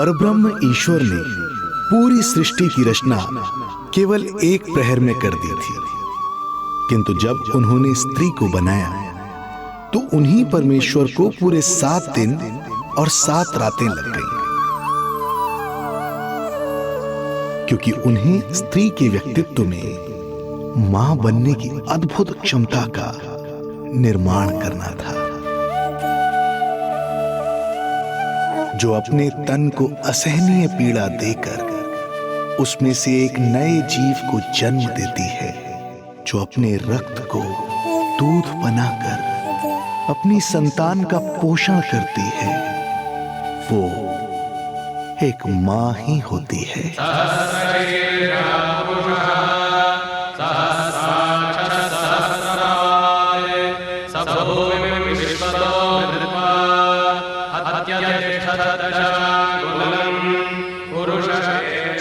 परब्रह्म ईश्वर ने पूरी सृष्टि की रचना केवल एक प्रहर में कर दी थी, किंतु जब उन्होंने स्त्री को बनाया तो उन्हीं परमेश्वर को पूरे 7 दिन और 7 रातें लग गईं, क्योंकि उन्हें स्त्री के व्यक्तित्व में मां बनने की अद्भुत क्षमता का निर्माण करना था, जो अपने तन को असहनीय पीड़ा देकर उसमें से एक नए जीव को जन्म देती है, जो अपने रक्त को दूध बनाकर अपनी संतान का पोषण करती है। वो एक मां ही होती है।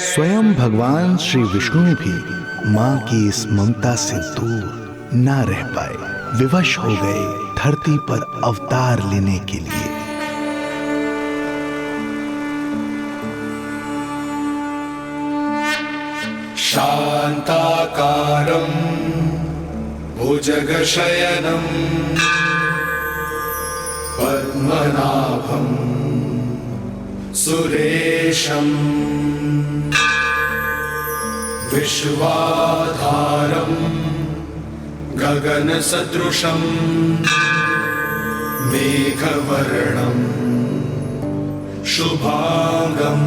स्वयं भगवान श्री विष्णु भी मां की इस ममता से दूर ना रह पाए, विवश हो गए धरती पर अवतार लेने के लिए। शांताकारं भुजगशयनं पद्मनाभं सुरेशं विश्वाधारं गगनसदृशं मेघवर्णं शुभांगं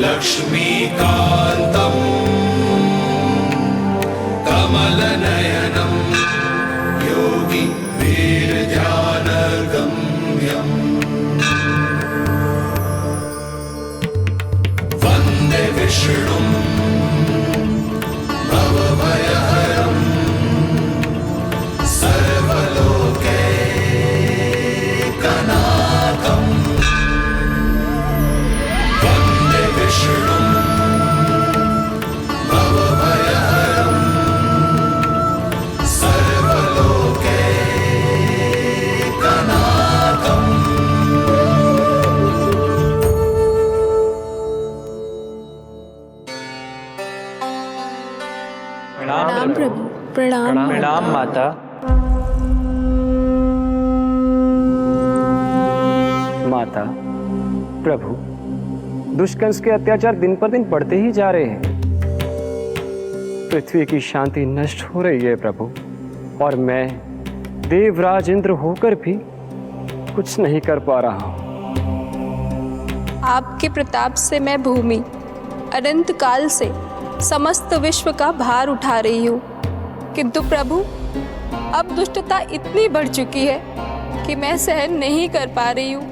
लक्ष्मीकान्तं कमलनयनं योगी वीरध्यानगम्यं वन्दे विष्णुं भवभयहरं सर्वलोकैकनाथं वन्दे विष्णुं भवभयहरं सर्वलोकैकनाथम्। प्रणाम प्रभु। प्रणाम प्रणाम माता। माता, प्रभु, दुष्कंस के अत्याचार दिन पर दिन बढ़ते ही जा रहे हैं। पृथ्वी की शांति नष्ट हो रही है प्रभु, और मैं देवराज इंद्र होकर भी कुछ नहीं कर पा रहा हूँ। आपके प्रताप से मैं भूमि अनंत काल से समस्त विश्व का भार उठा रही हूँ, किंतु प्रभु अब दुष्टता इतनी बढ़ चुकी है कि मैं सहन नहीं कर पा रही हूँ।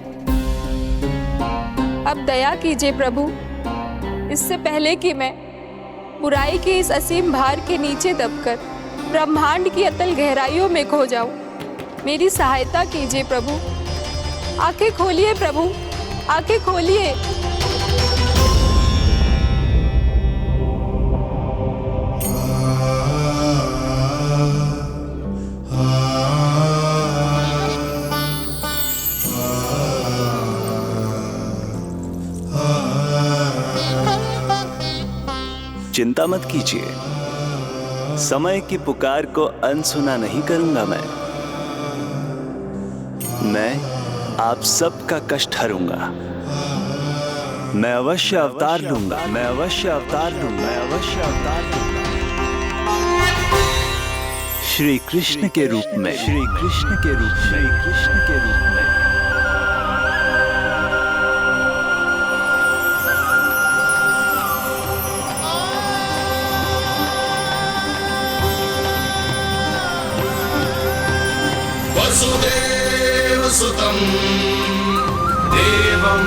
अब दया कीजिए प्रभु, इससे पहले कि मैं बुराई के इस असीम भार के नीचे दबकर ब्रह्मांड की अतल गहराइयों में खो जाऊं। मेरी सहायता कीजिए प्रभु। आंखें खोलिए प्रभु, आंखें खोलिए। चिंता मत कीजिए, समय की पुकार को अनसुना नहीं करूंगा। मैं आप सबका कष्ट हरूंगा। मैं अवश्य अवतार लूंगा, मैं अवश्य अवतार लूंगा, मैं अवश्य अवतार लूंगा। श्री कृष्ण के रूप में, श्री कृष्ण के रूप में, श्री कृष्ण के रूप में। वसुदेव सुतं देवं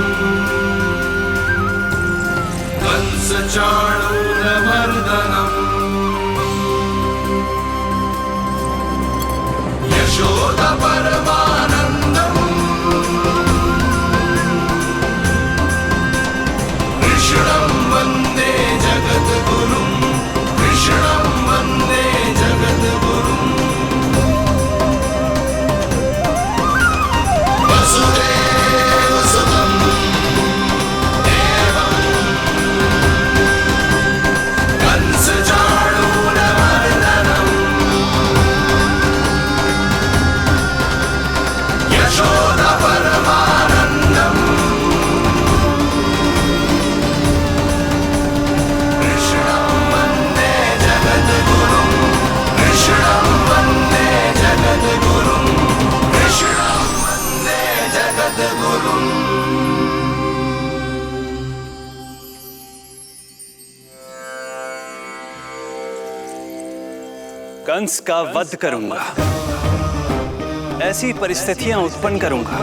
कंसचाणूरमर्दनम् यशोदा परमानन्दम् कृष्णं वन्दे जगद्गुरुं, कृष्णं वन्दे जगद्गुरुं। वसुदेव कंस का वध करूंगा। ऐसी परिस्थितियां उत्पन्न करूंगा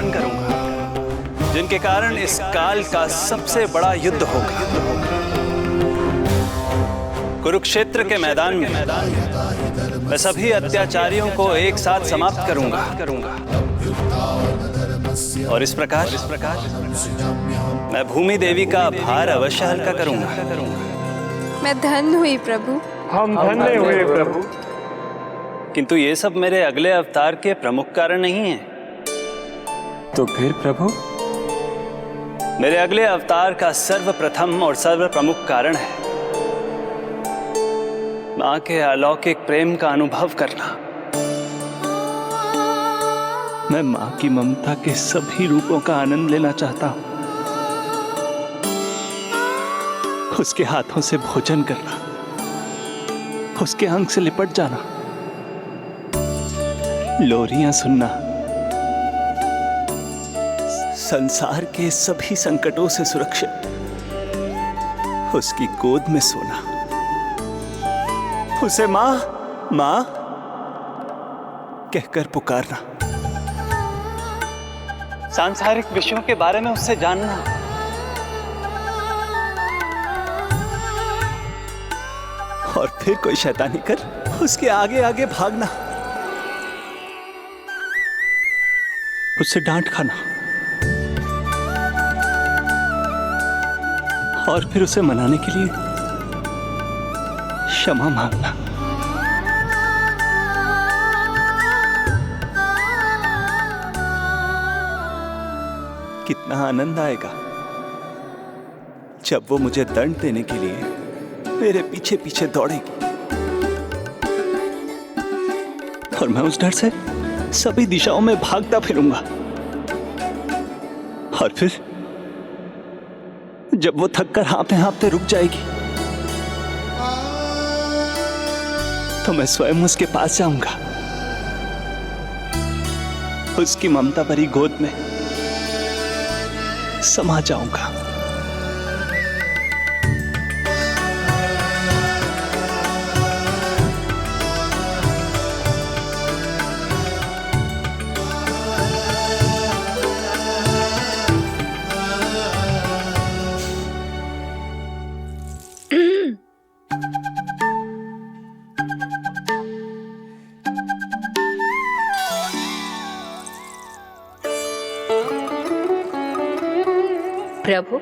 जिनके कारण इस काल का सबसे बड़ा युद्ध होगा। कुरुक्षेत्र के मैदान में मैं सभी अत्याचारियों को एक साथ समाप्त करूंगा और इस प्रकार मैं भूमि देवी का भार अवश्य हल्का करूंगा। मैं धन्य हुई प्रभु। हम धन्य हुए प्रभु। किंतु ये सब मेरे अगले अवतार के प्रमुख कारण नहीं है। तो फिर प्रभु? मेरे अगले अवतार का सर्वप्रथम और सर्व प्रमुख कारण है मां के अलौकिक प्रेम का अनुभव करना। मैं मां की ममता के सभी रूपों का आनंद लेना चाहता हूं। उसके हाथों से भोजन करना, उसके अंग से लिपट जाना, लोरियां सुनना, संसार के सभी संकटों से सुरक्षित उसकी गोद में सोना, उसे मां मां कहकर पुकारना, सांसारिक विषयों के बारे में उससे जानना, और फिर कोई शैतानी कर उसके आगे आगे भागना, उससे डांट खाना और फिर उसे मनाने के लिए क्षमा मांगना। कितना आनंद आएगा जब वो मुझे दंड देने के लिए मेरे पीछे पीछे दौड़ेगी और मैं उस डर से सभी दिशाओं में भागता फिरूंगा। और फिर जब वो थककर हाँफते हाँफते रुक जाएगी तो मैं स्वयं उसके पास जाऊंगा, उसकी ममता भरी गोद में समा जाऊंगा। प्रभु,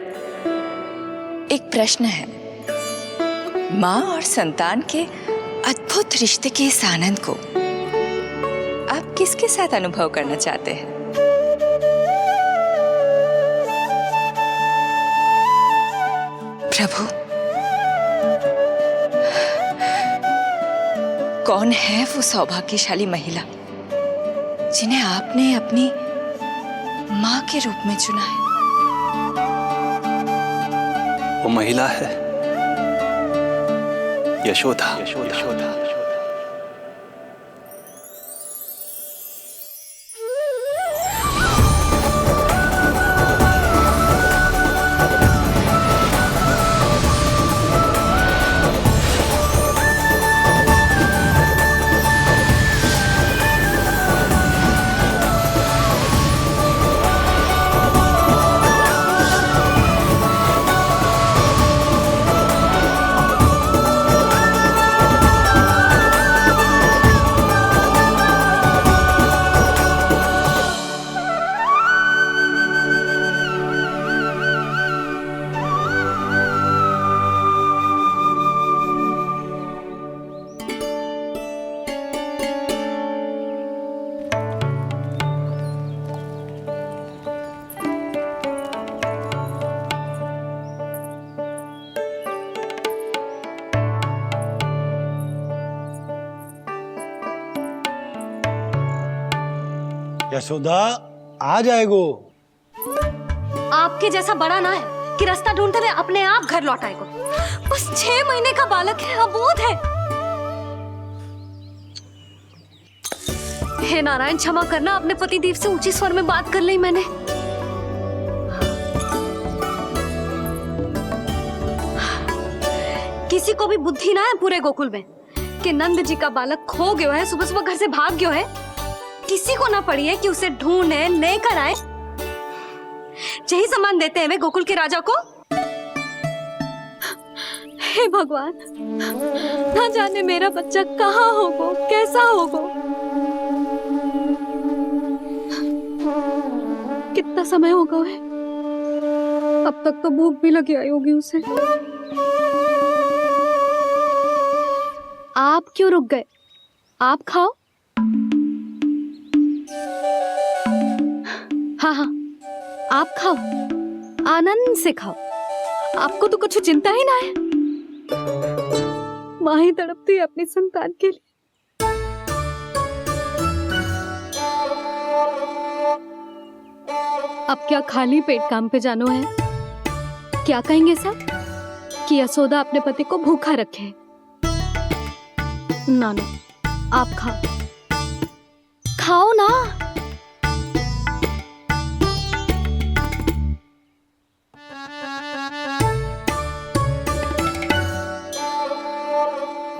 एक प्रश्न है। माँ और संतान के अद्भुत रिश्ते के इस आनंद को आप किसके साथ अनुभव करना चाहते हैं? प्रभु, कौन है वो सौभाग्यशाली महिला जिन्हें आपने अपनी माँ के रूप में चुना है? वो महिला है यशोदा। यशोदा आ जाएगो। आपके जैसा बड़ा ना है कि रास्ता ढूंढते हुए अपने आप घर लौट आएगो। बस 6 महीने का बालक है, अबोध है। हे नारायण, क्षमा करना, अपने पति देव से ऊंची स्वर में बात कर ली मैंने। किसी को भी बुद्धि ना है पूरे गोकुल में कि नंद जी का बालक खो गयो है, सुबह सुबह घर से भाग गयो है। किसी को ना पड़ी है कि उसे ढूंढे लेकर आए। यही सम्मान देते हैं वे गोकुल के राजा को। हे भगवान, ना जाने मेरा बच्चा कहाँ होगो, कैसा होगो। कितना समय होगा है, अब तक तो भूख भी लगी आई होगी उसे। आप क्यों रुक गए? आप खाओ। हाँ हाँ, आप खाओ, आनंद से खाओ। आपको तो कुछ चिंता ही ना है। माँ ही तड़पती है अपनी संतान के लिए। अब क्या खाली पेट काम पे जानो है? क्या कहेंगे सब कि यशोदा अपने पति को भूखा रखे? ना ना, आप खाओ, खाओ ना।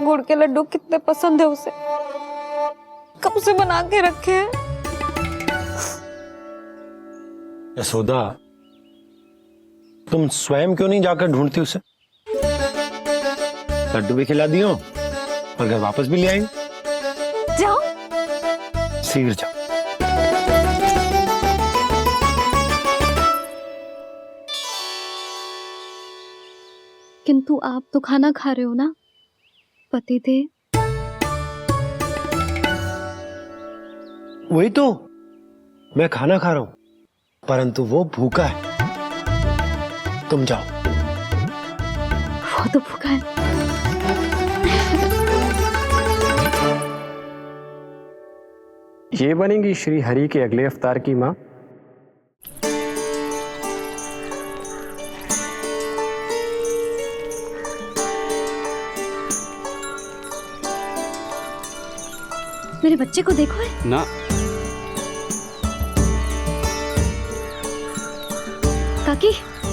गुड़ के लड्डू कितने पसंद है उसे, कब से बना के रखे हैं। यशोदा, तुम स्वयं क्यों नहीं जाकर ढूंढती उसे? लड्डू भी खिला दियो और घर वापस भी ले आई। जाओ, शीघ्र जाओ। किंतु आप तो खाना खा रहे हो ना पतिदेव? वही तो, मैं खाना खा रहा हूं, परंतु वो भूखा है। तुम जाओ। वो तो भूखा है। ये बनेगी श्री हरि के अगले अवतार की माँ। मेरे बच्चे को देखो है ना। काकी,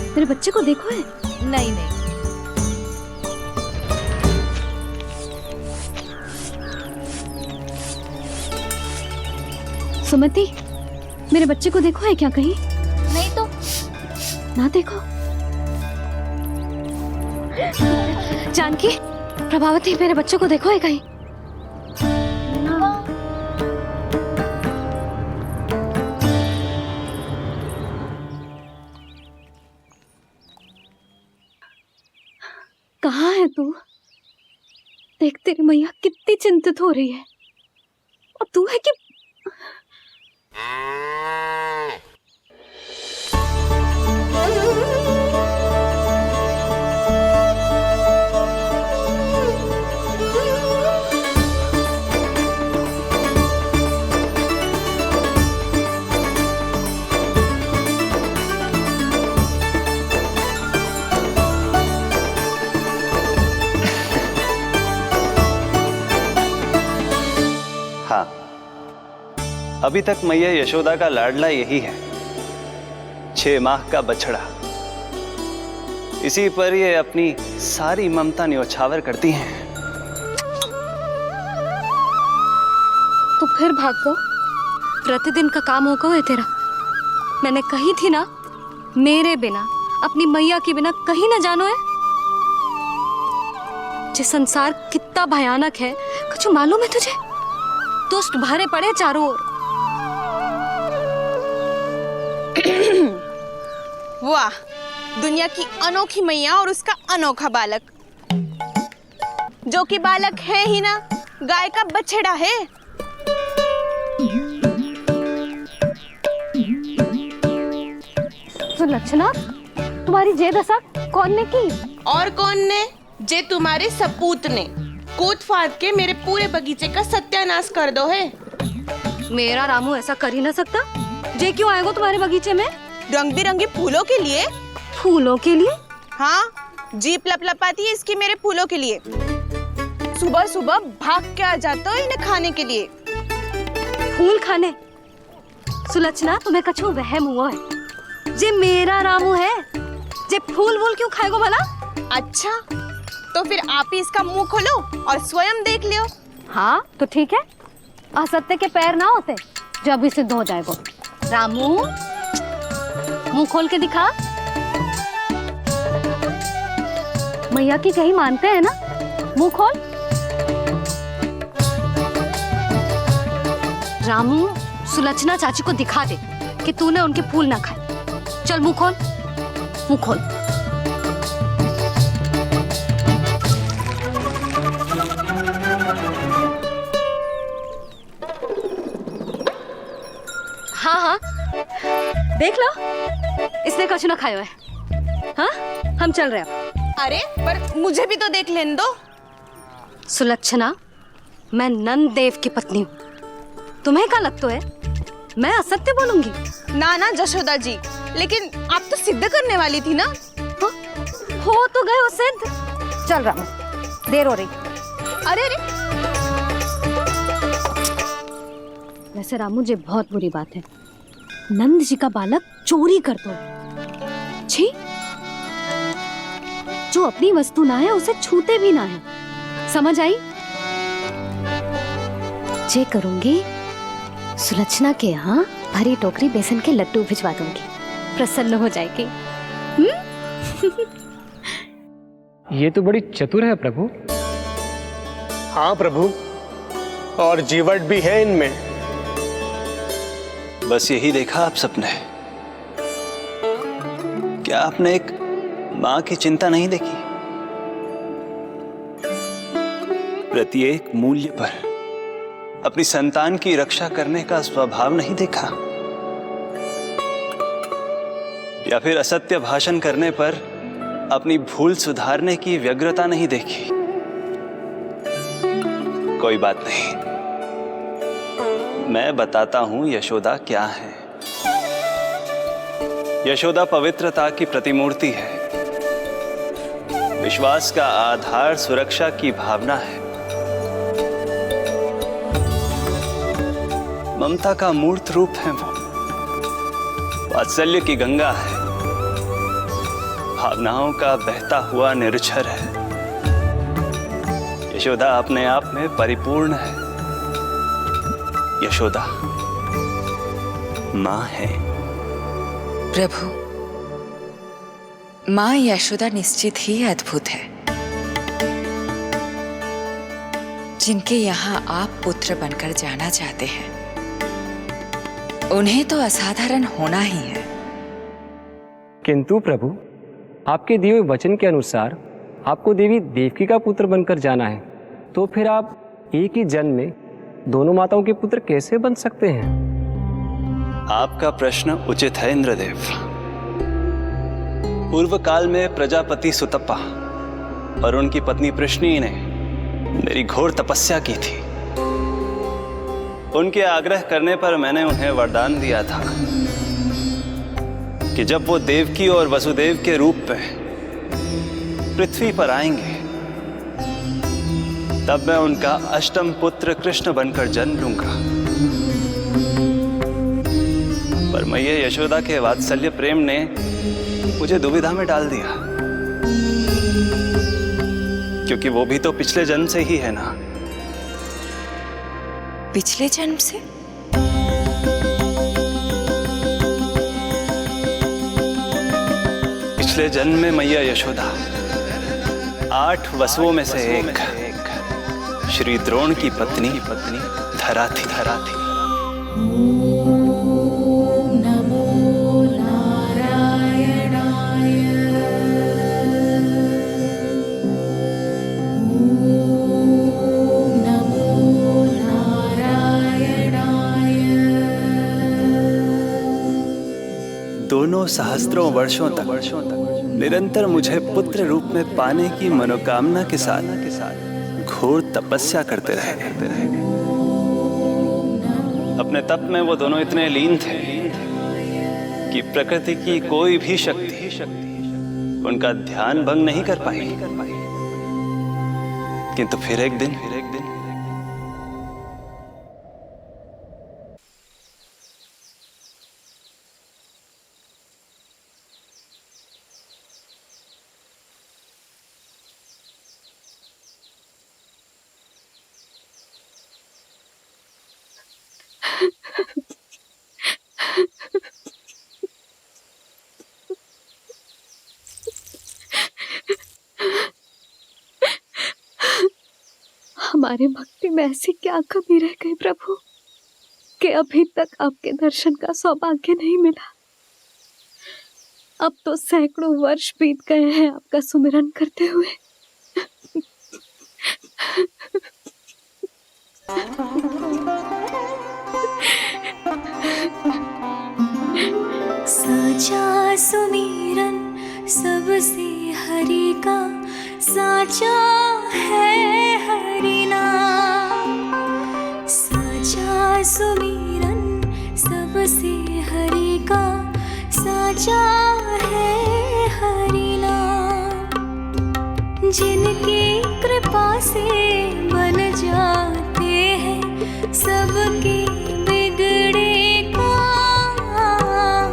मेरे बच्चे को देखो है। नहीं नहीं, सुमति, मेरे बच्चे को देखो है क्या कहीं? नहीं तो। ना देखो। जानकी, प्रभावती, मेरे बच्चे को देखो है कहीं? कहाँ है तू? देख, तेरी मैया कितनी चिंतित हो रही है, और तू है कि हाँ, अभी तक मैया यशोदा का लाडला यही है, 6 माह का बछड़ा। इसी पर ये अपनी सारी ममता न्योछावर करती हैं। तू फिर भाग गो। प्रतिदिन का काम होगा है तेरा। मैंने कही थी ना, मेरे बिना, अपनी मैया के बिना कहीं ना जानो है। ये संसार कितना भयानक है, कुछ मालूम है तुझे? दुष्ट भरे पड़े चारों ओर। वाह, दुनिया की अनोखी मैया और उसका अनोखा बालक, जो कि बालक है ही ना, गाय का बछड़ा है। तो लक्षणा, तुम्हारी जे दशा कौन ने की? और कौन ने? जे तुम्हारे सपूत ने कूद फाद के मेरे पूरे बगीचे का सत्यानाश कर दो है। मेरा रामू ऐसा कर ही ना सकता। जे क्यों आएगा तुम्हारे बगीचे में? रंग बिरंगे फूलों के लिए। फूलों के लिए? हाँ, जीप लपलपाती है इसकी मेरे फूलों के लिए। सुबह सुबह भाग के आ जाता हो इन्हें खाने के लिए। फूल खाने? सुलक्षणा, तुम्हें कछु वहम हुआ है। जे मेरा रामू है, जे फूल वूल क्यों खाएगो भला? अच्छा, तो फिर आप ही इसका मुंह खोलो और स्वयं देख लियो। हाँ तो ठीक है, असत्य के पैर ना होते जो अभी सिद्ध हो जाएगा। रामू मुंह खोल के दिखा। मैया की कहीं मानते हैं ना, मुंह खोल। रामू सुलक्षणा चाची को दिखा दे कि तूने उनके फूल ना खाए। चल मुंह खोल, मुंह खोल। हाँ हाँ देख लो, इसने कुछ ना खाया है। हाँ हम चल रहे हैं। अरे पर मुझे भी तो देख लेने दो। सुलक्षणा, मैं नंद देव की पत्नी हूँ, तुम्हें क्या लगता है मैं असत्य बोलूंगी? ना ना जशोदा जी, लेकिन आप तो सिद्ध करने वाली थी ना। हो तो गए हो सिद्ध। चल रामू, देर हो रही। अरे अरे वैसे रामू जी बहुत बुरी बात है, नंद जी का बालक चोरी कर दो। छी, जो अपनी वस्तु ना है उसे छूते भी ना है, समझ आई? जे करूंगी सुलक्षणा के यहाँ भरी टोकरी बेसन के लड्डू भिजवा दूंगी, प्रसन्न हो जाएगी। ये तो बड़ी चतुर है प्रभु। हाँ प्रभु, और जीवट भी है इनमें। बस यही देखा आप सबने? क्या आपने एक मां की चिंता नहीं देखी? प्रत्येक मूल्य पर अपनी संतान की रक्षा करने का स्वभाव नहीं देखा? या फिर असत्य भाषण करने पर अपनी भूल सुधारने की व्यग्रता नहीं देखी? कोई बात नहीं, मैं बताता हूं यशोदा क्या है। यशोदा पवित्रता की प्रतिमूर्ति है, विश्वास का आधार सुरक्षा की भावना है, ममता का मूर्त रूप है वो, वात्सल्य की गंगा है, भावनाओं का बहता हुआ निर्झर है। यशोदा अपने आप में परिपूर्ण है। यशोदा मां है। प्रभु, मां यशोदा निश्चित ही अद्भुत है। जिनके यहाँ आप पुत्र बनकर जाना चाहते हैं, उन्हें तो असाधारण होना ही है। किंतु प्रभु, आपके दिए हुए वचन के अनुसार आपको देवी देवकी का पुत्र बनकर जाना है, तो फिर आप एक ही जन्म में दोनों माताओं के पुत्र कैसे बन सकते हैं? आपका प्रश्न उचित है इंद्रदेव। पूर्व काल में प्रजापति सुतप्पा और उनकी पत्नी प्रश्नी ने मेरी घोर तपस्या की थी। उनके आग्रह करने पर मैंने उन्हें वरदान दिया था कि जब वो देवकी और वसुदेव के रूप में पृथ्वी पर आएंगे, तब मैं उनका अष्टम पुत्र कृष्ण बनकर जन्म लूंगा। पर मैया यशोदा के वात्सल्य प्रेम ने मुझे दुविधा में डाल दिया, क्योंकि वो भी तो पिछले जन्म से ही है ना। पिछले जन्म से? पिछले जन्म में मैया यशोदा 8 वसुओं में से एक श्री द्रोण की पत्नी धरा थी। दोनों सहस्त्रों वर्षों तक निरंतर मुझे पुत्र रूप में पाने की मनोकामना के साथ घोर तपस्या करते रहे। अपने तप में वो दोनों इतने लीन थे कि प्रकृति की कोई भी शक्ति उनका ध्यान भंग नहीं कर पाई। किंतु फिर एक दिन हमारे भक्ति में ऐसी क्या कमी रह गई प्रभु कि अभी तक आपके दर्शन का सौभाग्य नहीं मिला। अब तो सैकड़ों वर्ष बीत गए हैं आपका सुमिरन करते हुए। साचा सुमिरन सबसे हरि का, साचा है हरि नाम। साचा सुमिरन सबसे हरि का, साचा है हरि नाम। जिनकी कृपा से बन जाते हैं सबके बिगड़े काम,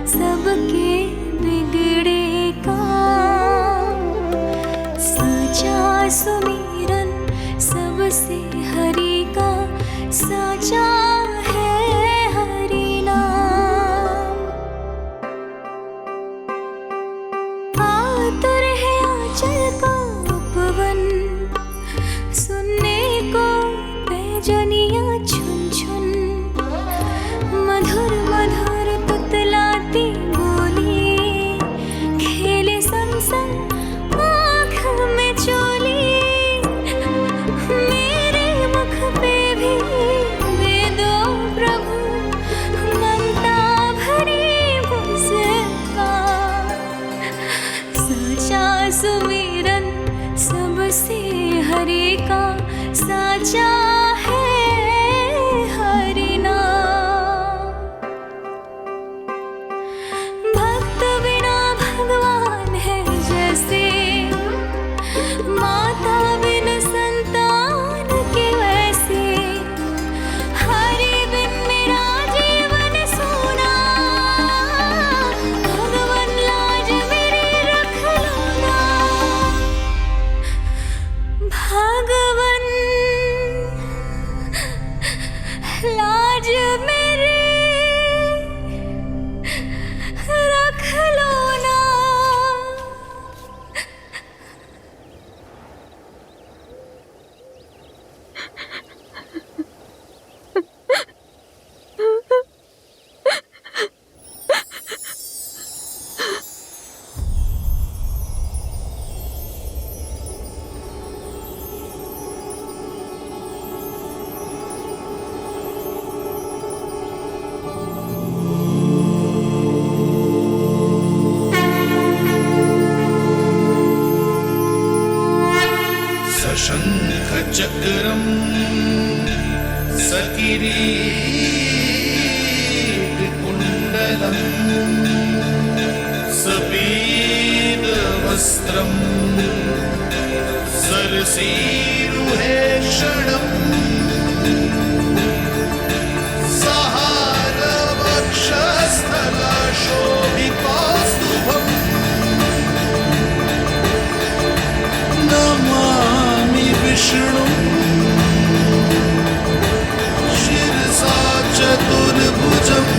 सबके बिगड़े काम। साचा सुमिरन सबसे हरि का, साचा है हरि नाम। आतुर है आंचल का उपवन, सुनने को पैजनियां छुन छुन। मधुर मधुर तुतलाती बोली, खेले संग संग आँख में चोली। मेरे मुख पे भी दे दो प्रभु ममता भरी मुस्कान। साचा सुमिरन सबसे हरि का, साचा है हरि नाम। भक्त बिना भगवान है जैसे, माता बिन संतान के वैसे। हरि बिन मेरा जीवन सूना, भगवान लाज मेरी रख लो ना। भगवान लाज मेरी रख लो ना। सशंख चक्रम सकिरीट कुंडलम सपीत वस्त्रम सरसीरुहे क्षणम। सहार वक्षस्थल शोभितौस्तुभम् नमामि विष्णु शिरसा चतुर्भुजम्।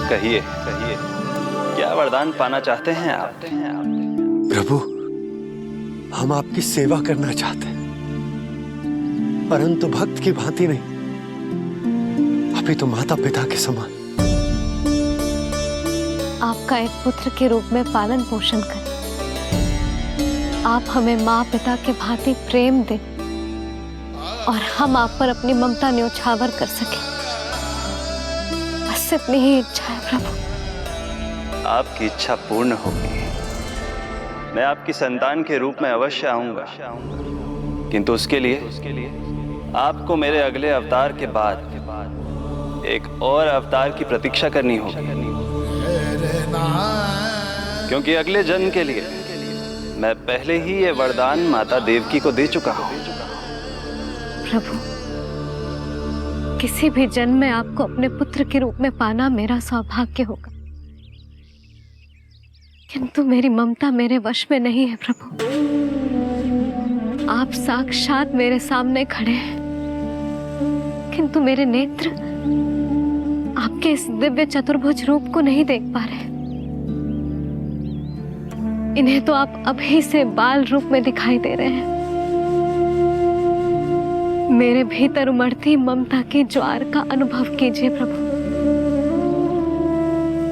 कहिए कहिए, क्या वरदान पाना चाहते हैं आप? प्रभु, हम आपकी सेवा करना चाहते हैं, परंतु भक्त की भांति नहीं, अभी तो माता पिता के समान। आपका एक पुत्र के रूप में पालन पोषण करें। आप हमें माँ पिता के भांति प्रेम दें और हम आप पर अपनी ममता न्योछावर कर सकें। बस बस इतनी ही इच्छा है प्रभु। आपकी इच्छा पूर्ण होगी। मैं आपकी संतान के रूप में अवश्य आऊंगा, किंतु उसके लिए आपको मेरे अगले अवतार के बाद एक और अवतार की प्रतीक्षा करनी होगी, क्योंकि अगले जन्म के लिए मैं पहले ही ये वरदान माता देवकी को दे चुका हूं। प्रभु, किसी भी जन्म में आपको अपने पुत्र के रूप में पाना मेरा सौभाग्य होगा, किंतु मेरी ममता मेरे वश में नहीं है प्रभु। आप साक्षात मेरे सामने खड़े हैं, किंतु मेरे नेत्र आपके इस दिव्य चतुर्भुज रूप को नहीं देख पा रहे। इन्हें तो आप अभी से बाल रूप में दिखाई दे रहे हैं। मेरे भीतर उमड़ती ममता की ज्वार का अनुभव कीजिए प्रभु।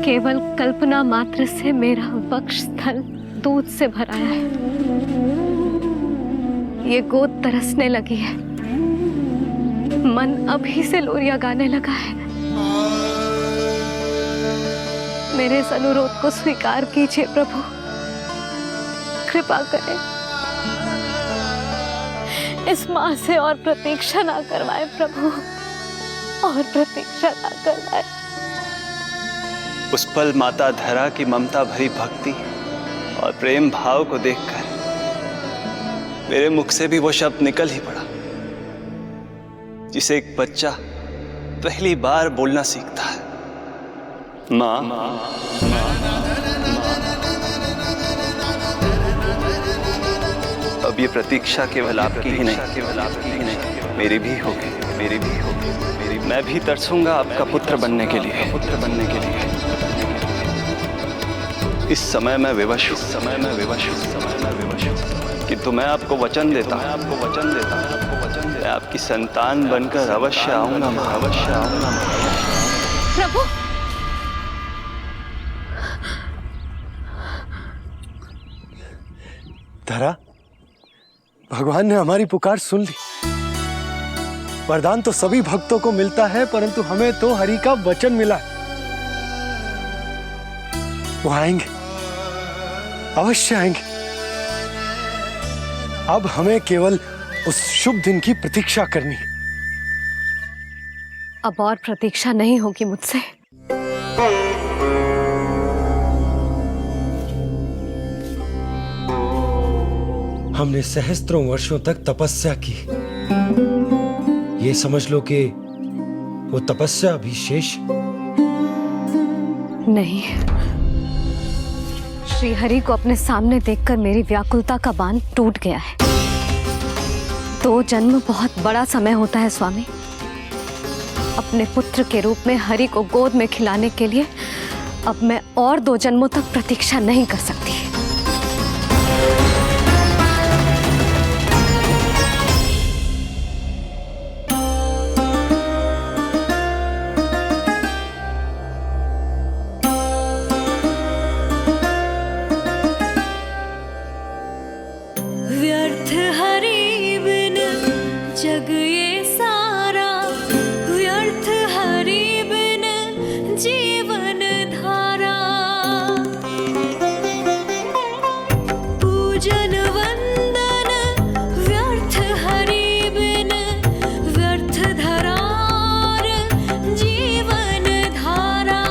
केवल कल्पना मात्र से मेरा वक्षस्थल दूध से भराया है। ये गोद तरसने लगी है, मन अभी से लोरियां गाने लगा है। मेरे इस अनुरोध को स्वीकार कीजिए प्रभु, कृपा करें। इस मां से और प्रतीक्षा ना करवाए प्रभु, और प्रतीक्षा ना करवाए। उस पल माता धरा की ममता भरी भक्ति और प्रेम भाव को देखकर मेरे मुख से भी वो शब्द निकल ही पड़ा जिसे एक बच्चा पहली बार बोलना सीखता है, माँ। अब ये प्रतीक्षा केवल आपकी ही नहीं, मेरी भी होगी। मैं भी तरसूंगा आपका पुत्र बनने के लिए। इस समय मैं विवश हूँ, किंतु मैं आपको वचन देता हूँ, मैं आपकी संतान बनकर अवश्य आऊंगा, प्रभु, धरा, भगवान ने हमारी पुकार सुन ली। वरदान तो सभी भक्तों को मिलता है, परंतु हमें तो हरि का वचन मिला है। वो आएंगे, अवश्य आएंगे। अब हमें केवल उस शुभ दिन की प्रतीक्षा करनी है। अब और प्रतीक्षा नहीं होगी मुझसे। हमने सहस्त्रों वर्षों तक तपस्या की। ये समझ लो कि वो तपस्या अभी शेष नहीं। श्री हरि को अपने सामने देखकर मेरी व्याकुलता का बांध टूट गया है। 2 जन्म बहुत बड़ा समय होता है स्वामी। अपने पुत्र के रूप में हरि को गोद में खिलाने के लिए अब मैं और 2 जन्मों तक प्रतीक्षा नहीं कर सकती। व्यर्थ हरि बिन जग ये सारा, व्यर्थ हरि बिन जीवन धारा। पूजन वंदन व्यर्थ हरि बिन, व्यर्थ धरार जीवन धारा।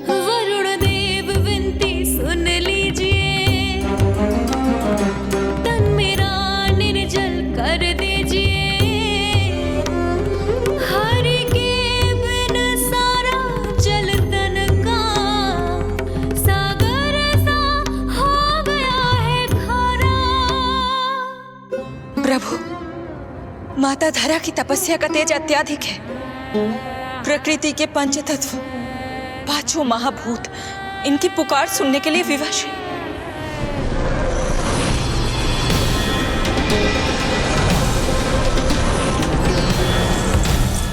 वरुण देव विनती सुन लीजिए, तन मेरा निर्जल कर दीजिए। हरि के बिन सारा जल तन का सागर सा हो गया है खारा। प्रभु, माता धरा की तपस्या का तेज अत्याधिक है। प्रकृति के पंचतत्व, 5 महाभूत इनकी पुकार सुनने के लिए विवश है।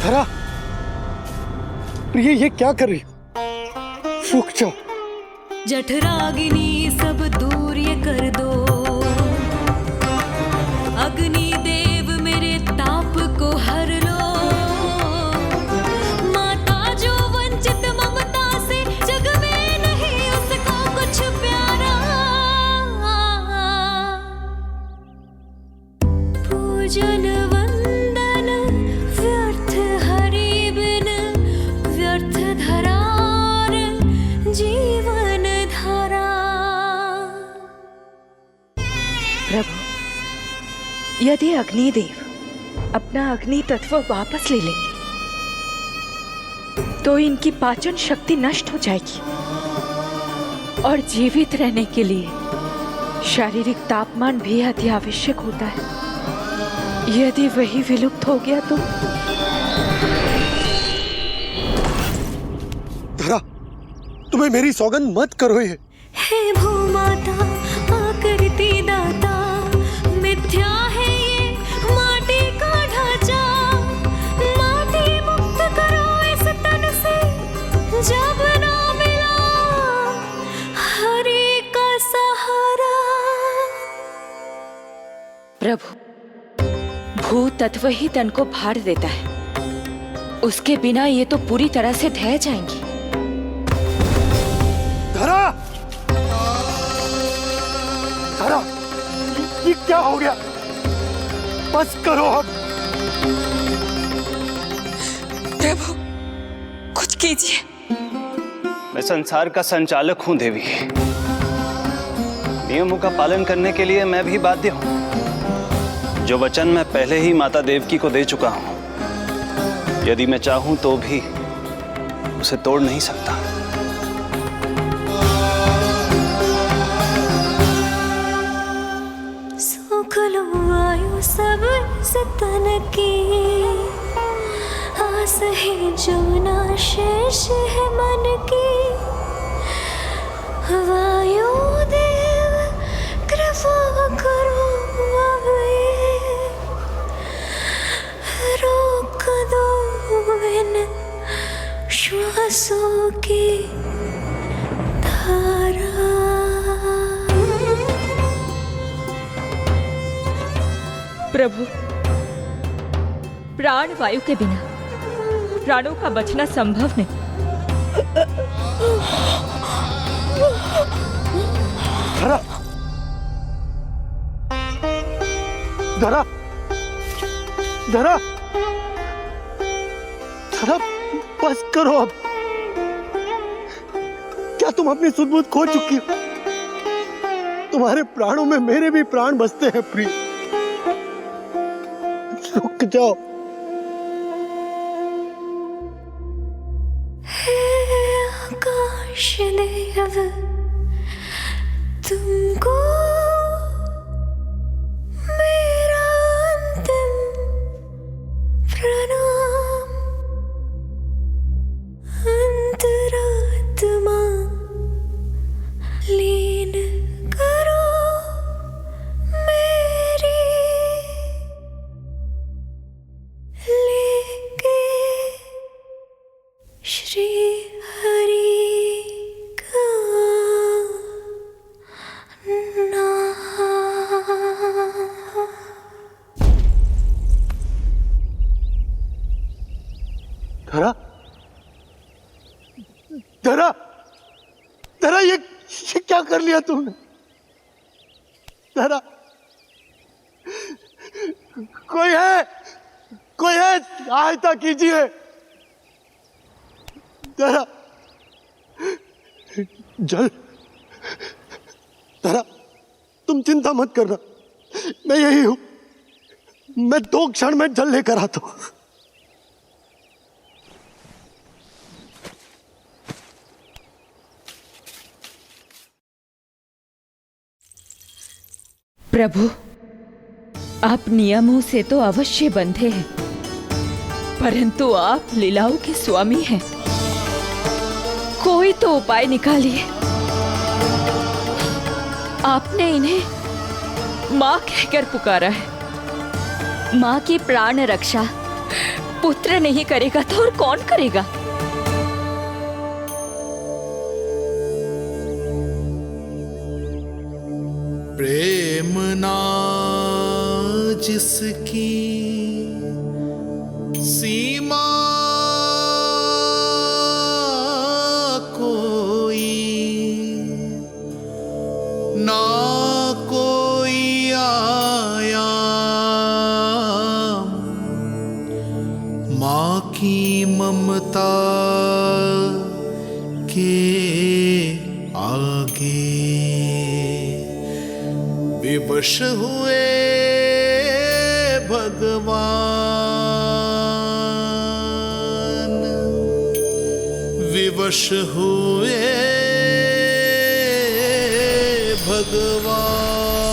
धरा, प्रिय, ये क्या कर रही? रुक जाओ। जठराग्नि सब दूर ये कर दो, अग्नि देव मेरे ताप को हर यदि अग्निदेव अपना अग्नि तत्व वापस ले लेंगे तो इनकी पाचन शक्ति नष्ट हो जाएगी और जीवित रहने के लिए शारीरिक तापमान भी अति आवश्यक होता है। यदि वही विलुप्त हो गया तो धरा, तुम्हें मेरी सौगंध मत करो ये। हे भूमाता आकृति दाता, मिथ्या है ये माटी का ढांचा, माटी मुक्त करो इस तन से, जब ना मिला हरि का सहारा। प्रभु, भू तत्व ही तन को भार देता है, उसके बिना ये तो पूरी तरह से ढह जाएंगी। धरा, धरा, ये क्या हो गया? बस करो अब। प्रभु, कुछ कीजिए। मैं संसार का संचालक हूं देवी। नियमों का पालन करने के लिए मैं भी बाध्य हूं। जो वचन मैं पहले ही माता देवकी को दे चुका हूं, यदि मैं चाहूं तो भी उसे तोड़ नहीं सकता। सुख लो आयु सब इस तन की, आस है जो ना शेष है मन की। वायु देव कृपा करो अब ये, रोक दो इन श्वासों की धारा। प्रभु, प्राण वायु के बिना प्राणों का बचना संभव नहीं। धरा, धरा, धरा, धरा, बस करो अब। क्या तुम अपनी सुध-बुध खो चुकी हो? तुम्हारे प्राणों में मेरे भी प्राण बसते हैं प्रिय। रुक जाओ। हे आकाश देव, तुमको मेरा अंतिम प्रणाम। अंतरात्मा लीन करो मेरी, लेके श्री हरि का नाम। धरा, धरा, धरा, ये क्या कर लिया तुमने? धरा, कोई है, कोई है, सहायता कीजिए। धरा, जल, धरा, तुम चिंता मत करना, मैं यही हूं। मैं 2 क्षण में जल लेकर आता हूं। प्रभु, आप नियमों से तो अवश्य बंधे हैं, परंतु आप लीलाओं के स्वामी हैं। कोई तो उपाय निकालिए। आपने इन्हें माँ कहकर पुकारा है। माँ की प्राण रक्षा पुत्र नहीं करेगा तो और कौन करेगा? प्रेम ना जिसकी सीमा कोई, ना कोई आयाम, माँ की ममता के आगे विवश हुए भगवान विवश हुए भगवान।